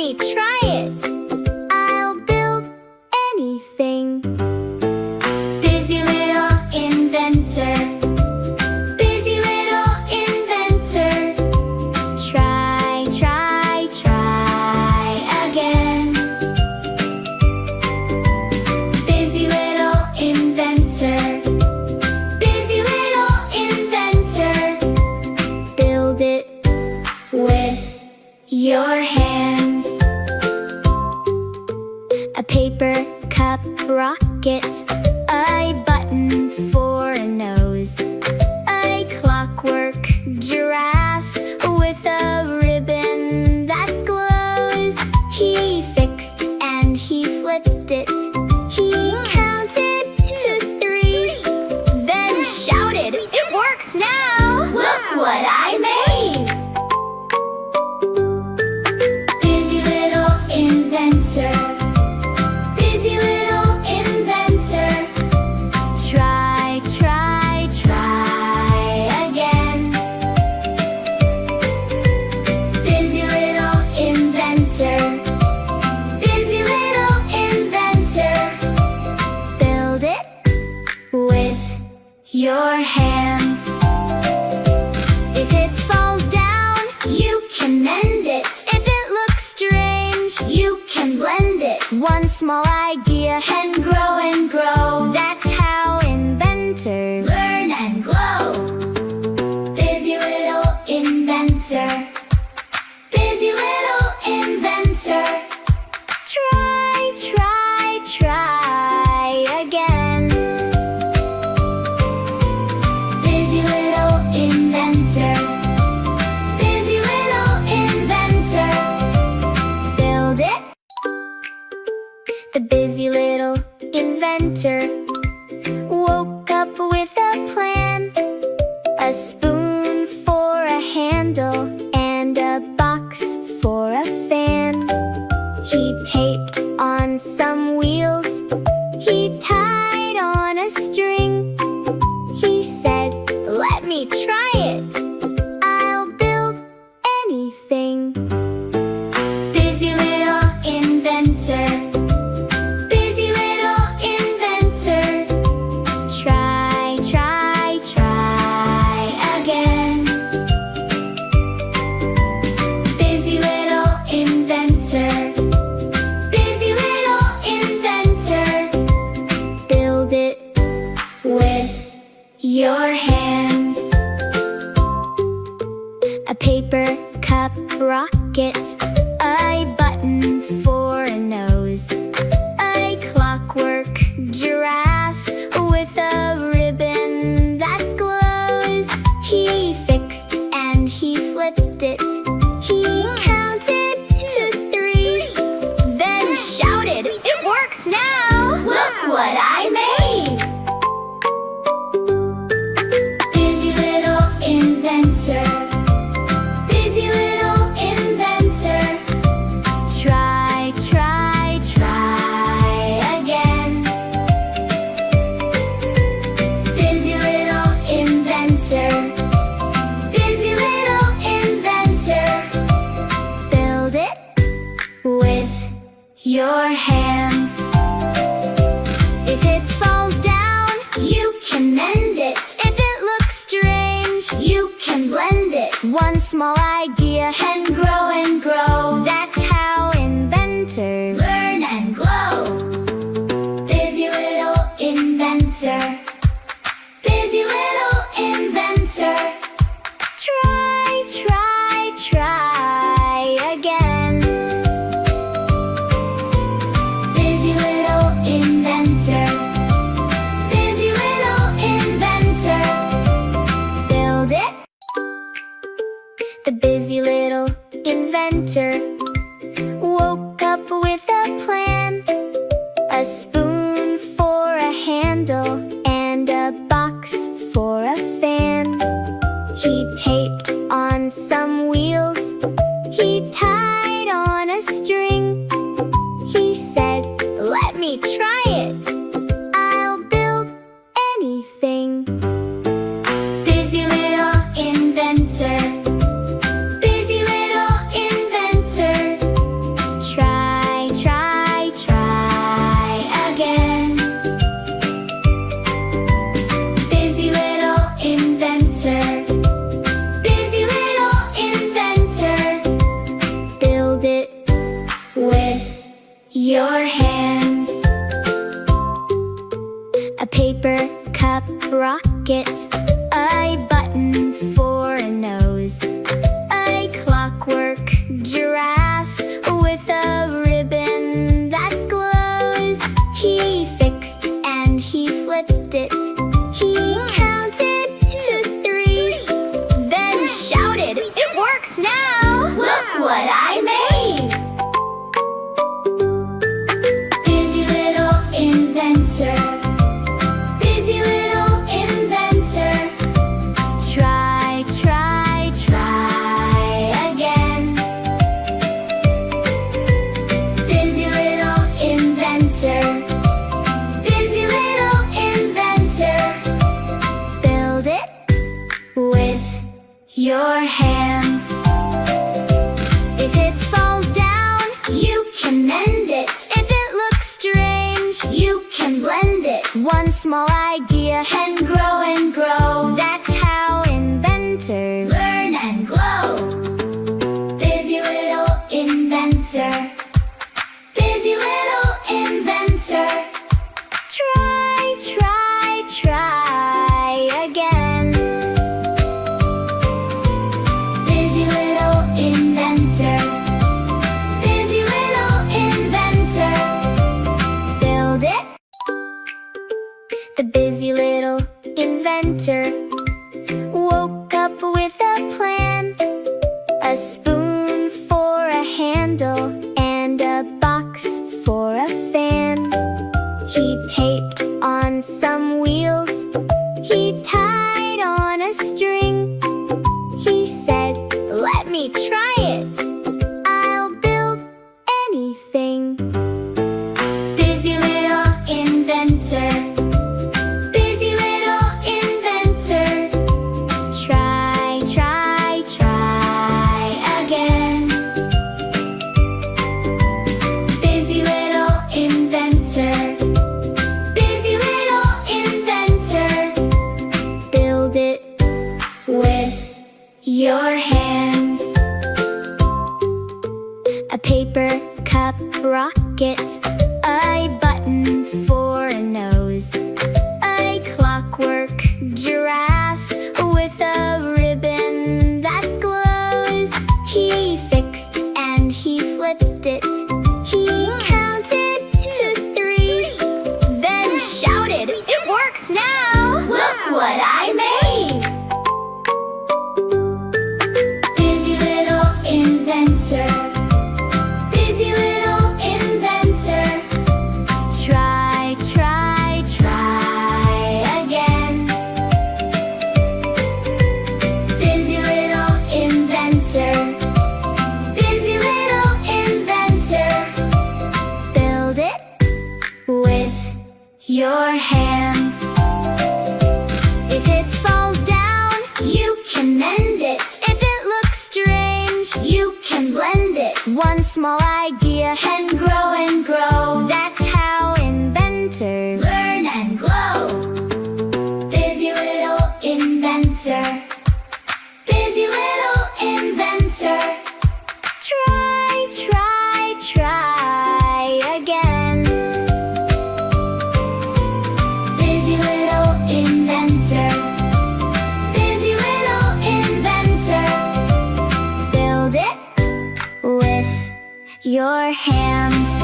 me try it. I'll build anything. Busy little inventor. Busy little inventor. Try, try, try again. Busy little inventor. Busy little inventor. Build it with your hands. A paper cup rocket, a button for a nose, a clockwork giraffe with a ribbon that glows. He fixed and he flipped it. He counted to 3, then shouted, "It works now! Look what I made!" Busy little inventor. Busy little inventor. Try, try, try again. Busy little inventor. Busy little inventor. Build it with your hands. If it falls down, you can mend it. If it looks strange, you can blend it. One small idea can grow and grow. That's how inventors learn and glow. Busy little inventor. Busy little inventor. Try, try, try again. Busy little inventor. Busy little inventor. Build it. The busy little inventor woke up with a plan. A spoon for a handle and a box for a fan. He taped on some wheels. He tied on a string. He said, "Let me try it. I'll build anything." Busy little inventor. Busy little inventor. Try, try, try again. Busy little inventor. Busy little inventor. Build it with your hands. A paper cup rocket, a button for a nose, a clockwork giraffe with a ribbon that glows. He fixed and he flipped it. He counted to 3, then shouted, "It works now! Look what I made!" Busy little inventor. Busy little inventor. Try, try, try again. Busy little inventor. Busy little inventor. Build it with your hands. If it falls down, you can mend it. If it looks strange, you can blend it. One small idea can grow and grow. That's how inventors learn and glow. Busy little inventor. Busy little inventor. Try, try, try again. Busy little inventor. Busy little inventor. Build it. The busy little inventor woke up with a plan. A spoon for a handle and a box for a fan. He taped on some wheels. He tied on a string. He said, "Let me try it. I'll build anything." Busy little inventor. Busy little inventor. your hands. A paper cup rocket, a button for a nose, a clockwork giraffe with a ribbon that glows. He fixed and he flipped it. He counted to 3, then shouted, "It works now! Look what I made!" Busy little inventor, busy little inventor. Try, try, try again. Busy little inventor, busy little inventor. Build it with your hands. If it falls down, you can mend it. If it looks strange, you can blend it. One small idea can grow and grow. That's how inventors learn and glow. Busy little inventor, busy little inventor. Try, try, try again. Busy little inventor, busy little inventor. Build it. The busy little inventor woke up with a plan. A spoon for a handle and a box for a fan. He taped on some wheels. He tied on a string. He said, "Let me try it. I'll build anything." Busy little inventor, busy little inventor. Try, try, try again. Busy little inventor, busy little inventor. Build it with your hands. A paper cup rocket, a button for a nose, a clockwork giraffe with a ribbon that glows. He fixed and he flipped it. He counted to 3, then shouted, "It works now! Look what I made!" Busy little inventor, busy little inventor. Try, try, try again. Busy little inventor, busy little inventor. Build it with your hands. If it falls down, you can mend it. If it looks strange, you can blend it. One small idea can grow and grow. That's how inventors learn and glow. Busy little inventor, busy little inventor. Try, try, try again. Busy little inventor, busy little inventor. Build it with your hands.